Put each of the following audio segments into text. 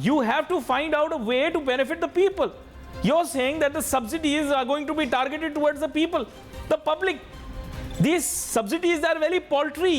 You have to find out a way to benefit the people. You're saying that the subsidies are going to be targeted towards the people, the public. These subsidies are very paltry.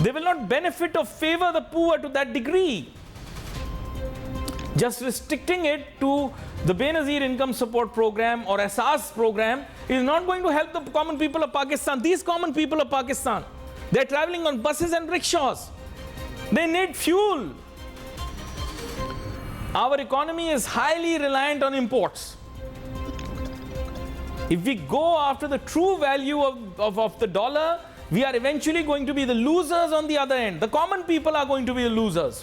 They will not benefit or favor the poor to that degree. Just restricting it to the Benazir income support program or Asas program is not going to help the common people of Pakistan. These common people of Pakistan, they're traveling on buses and rickshaws. They need fuel. Our economy is highly reliant on imports. If we go after the true value of the dollar, we are eventually going to be the losers on the other end. The common people are going to be the losers.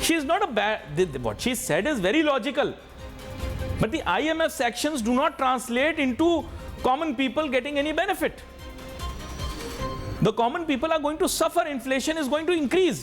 She is not a bad, what she said is very logical, but the IMF's actions do not translate into common people getting any benefit. The common people are going to suffer. Inflation is going to increase.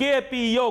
KPO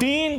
3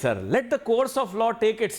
sir, let the course of law take its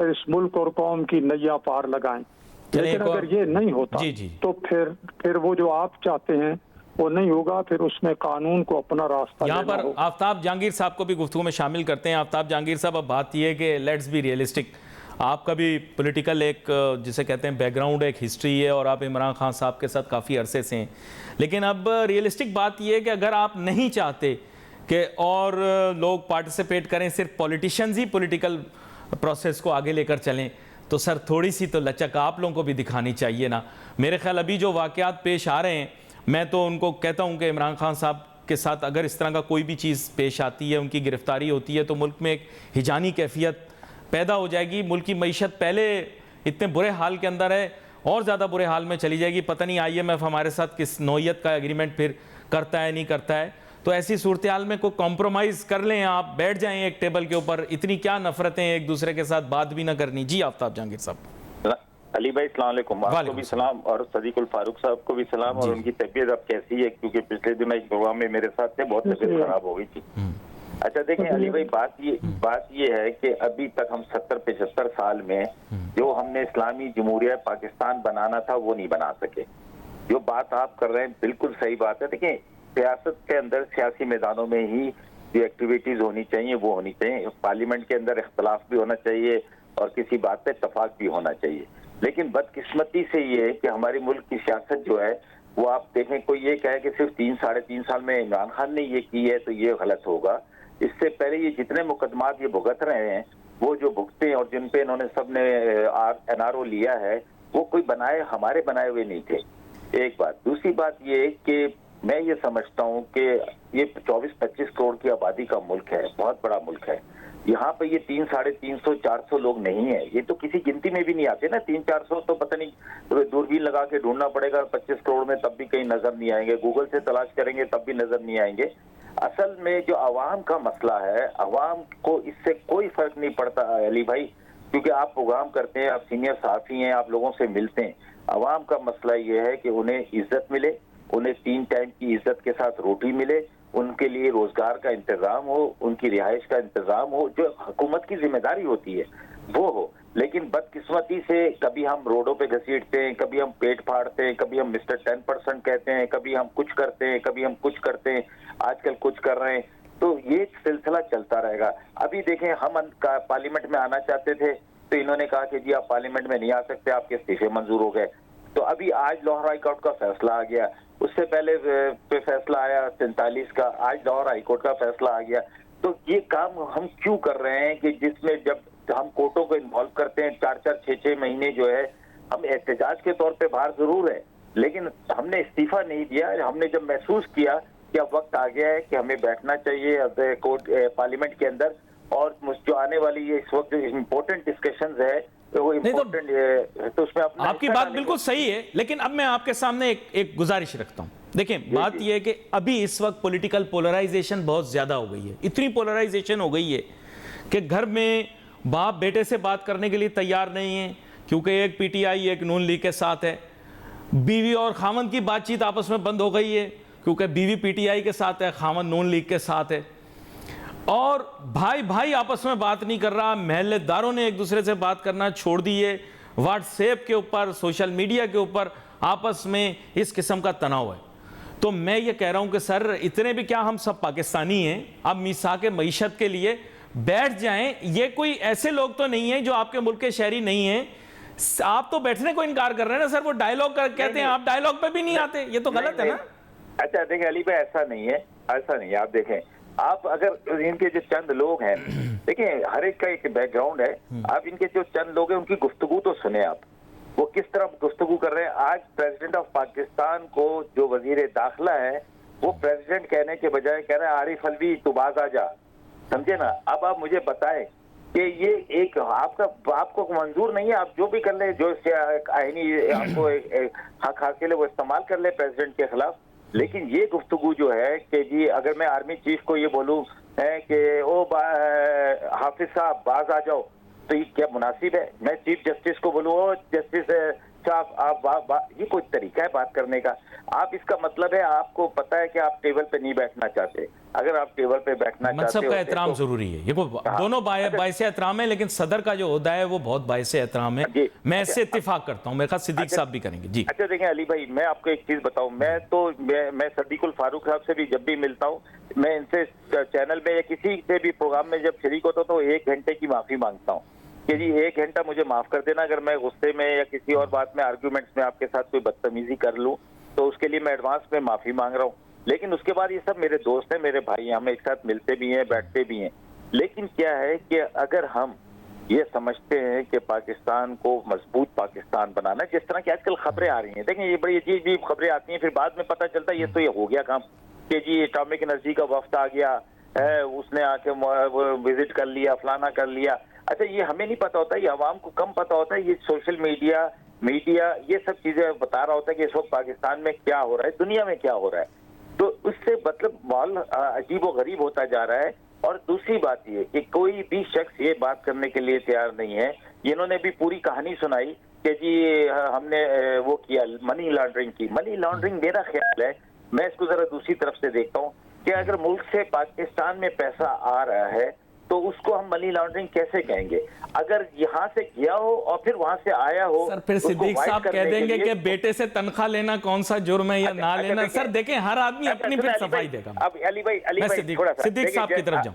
इस मुल्क और कौम की नैया पार लगाएं। लेकिन अगर ये नहीं होता तो फिर वो जो आप चाहते हैं वो नहीं होगा, फिर उसमें कानून को अपना रास्ता यहाँ लेना पर होगा। आफ्ताब जहांगीर साहब को भी गुफ्तगू में शामिल करते हैं। आफ्ताब जहांगीर साहब, अब बात यह है कि लेट्स बी रियलिस्टिक। आपका भी पॉलिटिकल एक जिसे कहते हैं बैकग्राउंड, एक हिस्ट्री है, और आप इमरान खान साहब के साथ काफ़ी अरसे से हैं। लेकिन अब रियलिस्टिक बात यह है कि अगर आप नहीं चाहते कि और लोग पार्टिसिपेट करें, सिर्फ पॉलिटिशियंस ही पॉलिटिकल प्रोसेस को आगे लेकर चलें, तो सर थोड़ी सी तो लचक आप लोगों को भी दिखानी चाहिए ना। मेरे ख्याल अभी जो वाक़यात पेश आ रहे हैं, मैं तो उनको कहता हूं कि इमरान खान साहब के साथ अगर इस तरह का कोई भी चीज़ पेश आती है, उनकी गिरफ्तारी होती है, तो मुल्क में एक हिजानी कैफियत पैदा हो जाएगी। मुल्क की मईशत पहले इतने बुरे हाल के अंदर है, और ज़्यादा बुरे हाल में चली जाएगी। पता नहीं IMF हमारे साथ किस नौयत का एग्रीमेंट फिर करता है नहीं करता है। तो ऐसी सूरत हाल में कोई कॉम्प्रोमाइज़ कर लें, आप बैठ जाएं एक टेबल के ऊपर, इतनी क्या नफरतें एक दूसरे के साथ बात भी ना करनी। जी आफ्ताब जहांगीर साहब। अली भाई अस्सलाम वालेकुम, आपको भी सलाम और सदीकुल फारूक साहब को भी सलाम। और उनकी तबीयत अब कैसी है, क्योंकि पिछले दिन एक प्रोग्राम में मेरे साथ थे, बहुत तबीयत खराब हो गई थी। अच्छा देखें अली भाई, बात ये है कि अभी तक हम 70-75 साल में जो हमने इस्लामी जमहूरिया पाकिस्तान बनाना था वो नहीं बना सके। जो बात आप कर रहे हैं बिल्कुल सही बात है। देखिए सियासत के अंदर, सियासी मैदानों में ही जो एक्टिविटीज होनी चाहिए वो होनी चाहिए। पार्लियामेंट के अंदर इख्तलाफ भी होना चाहिए और किसी बात पे इत्तफाक भी होना चाहिए। लेकिन बदकिस्मती से ये है कि हमारी मुल्क की सियासत जो है वो आप देखें, कोई ये कहे कि सिर्फ 3-3.5 साल में इमरान खान ने ये की है तो ये गलत होगा। इससे पहले ये जितने मुकदमात ये भुगत रहे हैं, वो जो भुगते हैं और जिन पे इन्होंने सबने NRO लिया है, वो कोई हमारे बनाए हुए नहीं थे। एक बात। दूसरी बात ये कि मैं ये समझता हूँ कि ये 24-25 करोड़ की आबादी का मुल्क है, बहुत बड़ा मुल्क है। यहाँ पे ये 300-350-400 लोग नहीं है, ये तो किसी गिनती में भी नहीं आते ना। 300-400 तो पता नहीं, तो दूरबीन लगा के ढूंढना पड़ेगा 25 करोड़ में, तब भी कहीं नजर नहीं आएंगे। गूगल से तलाश करेंगे तब भी नजर नहीं आएंगे। असल में जो अवाम का मसला है, अवाम को इससे कोई फर्क नहीं पड़ता अली भाई, क्योंकि आप प्रोग्राम करते हैं, आप सीनियर सहाफी हैं, आप लोगों से मिलते हैं। अवाम का मसला ये है कि उन्हें इज्जत मिले, उन्हें 3 टाइम की इज्जत के साथ रोटी मिले, उनके लिए रोजगार का इंतजाम हो, उनकी रिहाइश का इंतजाम हो, जो हुकूमत की जिम्मेदारी होती है वो हो। लेकिन बदकिस्मती से कभी हम रोडों पे घसीटते हैं, कभी हम पेट फाड़ते हैं, कभी हम मिस्टर 10% कहते हैं, कभी हम कुछ करते हैं, कभी हम कुछ करते हैं, आजकल कुछ कर रहे हैं। तो ये सिलसिला चलता रहेगा। अभी देखें, हम पार्लियामेंट में आना चाहते थे तो इन्होंने कहा कि जी आप पार्लियामेंट में नहीं आ सकते, आपके इस्तीफे मंजूर हो गए। तो अभी आज लाहौर हाई कोर्ट का फैसला आ गया, उससे पहले पे फैसला आया 43 का, आज लाहौर हाई कोर्ट का फैसला आ गया। तो ये काम हम क्यों कर रहे हैं कि जिसमें जब हम कोर्टों को इन्वॉल्व करते हैं 4-4, 6-6 महीने जो है हम एहतजाज के तौर पे बाहर जरूर है, लेकिन हमने इस्तीफा नहीं दिया। हमने जब महसूस किया कि अब वक्त आ गया है कि हमें बैठना चाहिए कोर्ट पार्लियामेंट के अंदर, और जो आने वाली ये इस वक्त जो इम्पोर्टेंट डिस्कशंस है वो इम्पोर्टेंट, तो उसमें आपकी बात बिल्कुल सही है। लेकिन अब मैं आपके सामने एक गुजारिश रखता हूं। देखिए बात यह है कि अभी इस वक्त पॉलिटिकल पोलराइजेशन बहुत ज्यादा हो गई है। इतनी पोलराइजेशन हो गई है कि घर में बाप बेटे से बात करने के लिए तैयार नहीं है, क्योंकि एक PTI एक नून लीग के साथ है। बीवी और खामन की बातचीत आपस में बंद हो गई है, क्योंकि बीवी PTI के साथ है, खामन नून लीग के साथ है। और भाई भाई आपस में बात नहीं कर रहा, महल्लेदारों ने एक दूसरे से बात करना छोड़ दी है। व्हाट्सएप के ऊपर, सोशल मीडिया के ऊपर आपस में इस किस्म का तनाव है। तो मैं ये कह रहा हूं कि सर इतने भी क्या हम सब पाकिस्तानी हैं, अब मिसाक मईशत के लिए बैठ जाएं। ये कोई ऐसे लोग तो नहीं है जो आपके मुल्क के शहरी नहीं हैं। आप तो बैठने को इनकार कर रहे हैं ना सर, वो डायलॉग कहते हैं, आप डायलॉग पे भी नहीं आते, ये तो गलत है ना। अच्छा देखें अली भाई, ऐसा नहीं है, ऐसा नहीं है। आप देखें, आप अगर इनके जो चंद लोग हैं, देखिए हर एक का एक बैकग्राउंड है, आप इनके जो चंद लोग हैं उनकी गुफ्तगू तो सुने आप, वो किस तरह गुफ्तगू कर रहे हैं। आज प्रेसिडेंट ऑफ पाकिस्तान को जो वजीर दाखिला है, वो प्रेसिडेंट कहने के बजाय कह रहा है आरिफ अलवी तू बाज आ जा, समझे ना। अब आप मुझे बताएं कि ये एक आपको मंजूर नहीं है, आप जो भी कर ले, जो आईनी आपको हक हासिल है वो इस्तेमाल कर ले प्रेसिडेंट के खिलाफ। लेकिन ये गुफ्तगू जो है कि जी अगर मैं आर्मी चीफ को ये बोलूं है कि ओ हाफिज साहब बाज आ जाओ, तो ये क्या मुनासिब है। मैं चीफ जस्टिस को बोलूं ओ जस्टिस साफ आप ये कोई तरीका है बात करने का? आप इसका मतलब है आपको पता है कि आप टेबल पे नहीं बैठना चाहते। अगर आप टेबल पे बैठना चाहते मनसब हो का एहतराम जरूरी है, ये दोनों बाइसे एहतराम है, लेकिन सदर का जो ओहदा है वो बहुत बाइसे एहतराम है। मैं इससे इत्तिफाक करता हूँ, मेरे ख्याल सिद्दीक साहब भी करेंगे। जी अच्छा देखें अली भाई, मैं आपको एक चीज बताऊं, मैं सदीकुल फारूक साहब से भी जब भी मिलता हूं, मैं इनसे चैनल में या किसी से भी प्रोग्राम में जब शरीक होता हूं तो 1 घंटे की माफी मांगता हूं कि जी 1 घंटा मुझे माफ कर देना, अगर मैं गुस्से में या किसी और बात में आर्ग्यूमेंट्स में आपके साथ कोई बदतमीजी कर लूं तो उसके लिए मैं एडवांस में माफी मांग रहा हूं। लेकिन उसके बाद ये सब मेरे दोस्त हैं, मेरे भाई, हम एक साथ मिलते भी हैं, बैठते भी हैं। लेकिन क्या है कि अगर हम ये समझते हैं कि पाकिस्तान को मजबूत पाकिस्तान बनाना, जिस तरह की आजकल खबरें आ रही हैं, देखें ये बड़ी अजीब खबरें आती हैं, फिर बाद में पता चलता है ये हो गया काम कि जी एटॉमिक एनर्जी का वफ्द आ गया है, उसने आके विजिट कर लिया, फलाना कर लिया। अच्छा ये हमें नहीं पता होता, ये अवाम को कम पता होता है, ये सोशल मीडिया ये सब चीजें बता रहा होता है कि इस वक्त पाकिस्तान में क्या हो रहा है, दुनिया में क्या हो रहा है। तो उससे मतलब माहौल अजीब व गरीब होता जा रहा है। और दूसरी बात ये कि कोई भी शख्स ये बात करने के लिए तैयार नहीं है। इन्होंने भी पूरी कहानी सुनाई कि जी हमने वो किया मनी लॉन्ड्रिंग की। मनी लॉन्ड्रिंग मेरा ख्याल है, मैं इसको जरा दूसरी तरफ से देखता हूँ कि अगर मुल्क से पाकिस्तान में पैसा आ रहा है तो उसको हम मनी लॉन्ड्रिंग कैसे कहेंगे? अगर यहाँ से गया हो और फिर वहां से आया हो, सर फिर सिद्दीक साहब कह देंगे कि बेटे से तनख्वाह लेना कौन सा जुर्म है या ना लेना। सर देखें हर आदमी अपनी फिर सफाई देगा। अब अली भाई थोड़ा सा सिद्दीक साहब की तरफ जाऊं।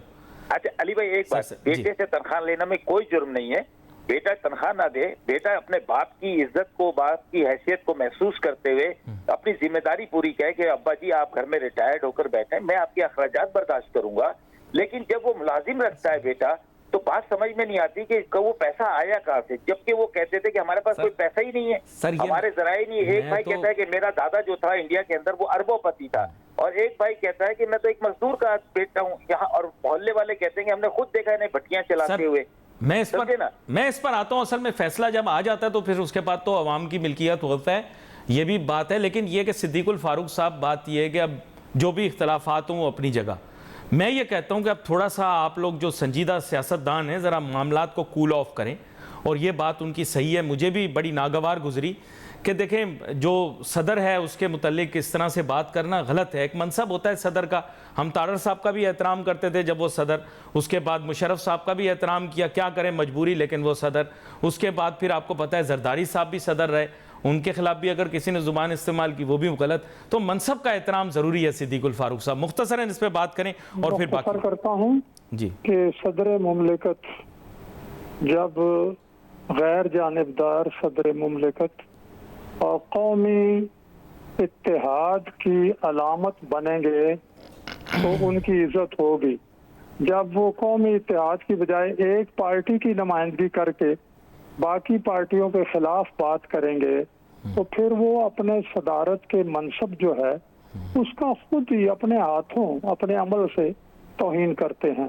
अच्छा अली भाई एक बात, बेटे से तनख्वाह लेना में कोई जुर्म नहीं है। बेटा तनख्वाह ना दे, बेटा अपने बाप की इज्जत को, बाप की हैसियत को महसूस करते हुए अपनी जिम्मेदारी पूरी कहे कि अब्बा जी आप घर में रिटायर्ड होकर बैठे, मैं आपके अखराजात बर्दाश्त करूंगा। लेकिन जब वो मुलाजिम रखता है बेटा तो बात समझ में नहीं आती कि वो पैसा आया कहाँ से, जबकि वो कहते थे कि हमारे पास कोई पैसा ही नहीं है, हमारे जराए नहीं है। एक भाई कहता है कि मेरा दादा जो था इंडिया के अंदर वो अरबोपति था, और एक भाई कहता है कि मैं तो एक मजदूर का बेटा हूँ यहाँ, और मोहल्ले वाले कहते हैं कि हमने खुद देखा है भट्टियां चलाते हुए। मैं इस पर आता हूँ। असल में फैसला जब आ जाता है तो फिर उसके बाद तो अवाम की मिल्कियत होता है, ये भी बात है। लेकिन ये कि सिद्दीकुल फारूक साहब बात ये है कि अब जो भी इख्तलाफात हों वो अपनी जगह, मैं ये कहता हूँ कि अब थोड़ा सा आप लोग जो संजीदा सियासतदान हैं ज़रा मामलात को कूल ऑफ करें। और ये बात उनकी सही है, मुझे भी बड़ी नागवार गुजरी कि देखें जो सदर है उसके मुतल्लिक इस तरह से बात करना गलत है। एक मनसब होता है सदर का, हम तारड़ साहब का भी एहतराम करते थे जब वो सदर, उसके बाद मुशर्रफ साहब का भी एहतराम किया, क्या करें मजबूरी, लेकिन वो सदर। उसके बाद फिर आपको पता है जरदारी साहब भी सदर रहे, उनके खिलाफ भी अगर किसी ने जुबान इस्तेमाल की वो भी गलत। तो मनसब का एहतराम जरूरी है। सिद्दीकुल फारूक साहब मुख्तसरन इस पे बात करें और फिर बात करता हूँ जी कि सदर मुमलिकत जब गैर जानिबदार सदर मुमलिकत और कौमी इत्तेहाद की अलामत बनेंगे तो उनकी इज्जत होगी। जब वो कौमी इत्तेहाद की बजाय एक पार्टी की नुमाइंदगी करके बाकी पार्टियों के खिलाफ बात करेंगे तो फिर वो अपने सदारत के मनसब जो है उसका खुद ही अपने हाथों अपने अमल से तौहीन करते हैं।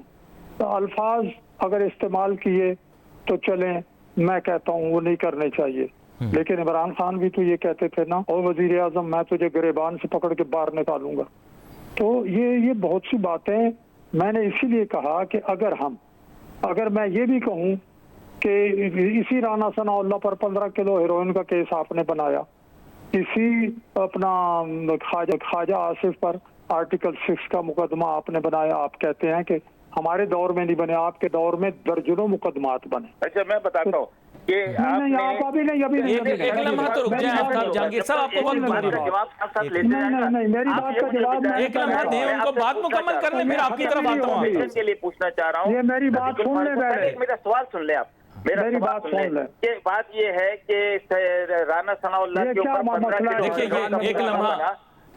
तो अल्फाज अगर इस्तेमाल किए तो चलें, मैं कहता हूँ वो नहीं करने चाहिए। लेकिन इमरान खान भी तो ये कहते थे ना, और वजीर आजम मैं तुझे गिरेबान से पकड़ के बाहर निकालूंगा। तो ये बहुत सी बातें मैंने इसीलिए कहा कि अगर मैं ये भी कहूँ कि इसी राना सनाउल्लाह पर 15 किलो हेरोइन का केस आपने बनाया, इसी अपना ख्वाजा आसिफ पर आर्टिकल 6 का मुकदमा आपने बनाया, आप कहते हैं कि हमारे दौर में नहीं बने, आपके दौर में दर्जनों मुकदमात बने। अच्छा मैं बताता हूँ कि नहीं आप अभी नहीं एक लम्हा तो रुक जाए आफ्ताब जहांगीर साहब, आपको वक्त जवाब नहीं मेरी बात का जवाब एक लम्हा दें उनको, बात मुकम्मल कर लें, फिर आपकी तरफ आता हूँ। के लिए पूछना चाह रहा हूँ, ये मेरी बात सुन ले, मेरा सवाल सुन ले आप, मेरी बात सुन ले। ये बात ये है कि राना सनाउल्लाह के ऊपर देखिए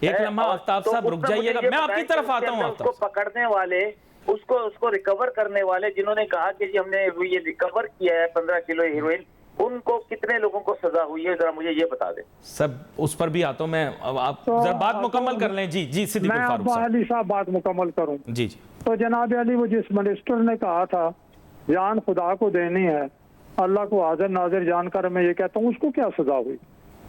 एक लम्हा आफ्ताब साहब रुक जाइएगा, मैं आपकी तरफ आता हूँ। उसको पकड़ने वाले, उसको रिकवर करने वाले जिन्होंने कहा कि जी हमने ये रिकवर किया है 15 किलो हेरोइन, उनको कितने लोगों को सजा हुई है, जरा मुझे ये बता दें। सब उस पर भी आता हूँ मैं, आप जरा बात मुकम्मल कर लें। जी सिद्दीकुल फारूक साहब। अली साहब बात मुकम्मल करूँ जी। तो जनाब अली वो जिस मिनिस्टर ने कहा था जान खुदा को देनी है, अल्लाह को हाजिर नाजिर जानकर मैं ये कहता हूँ उसको क्या सजा हुई?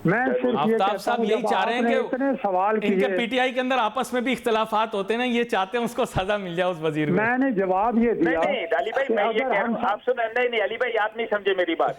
मैं आफ्ताब साहब यही चाह रहे हैं कि सवाल इनके पीटीआई के अंदर आपस में भी इख्तलाफात होते हैं ना, ये चाहते हैं उसको सजा मिल जाए उस वजीर को। मैंने जवाब ये दिया। नहीं अली भाई मैं ये कह रहा हूँ, आप सुन, नहीं अली भाई आप नहीं समझे मेरी बात।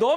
2,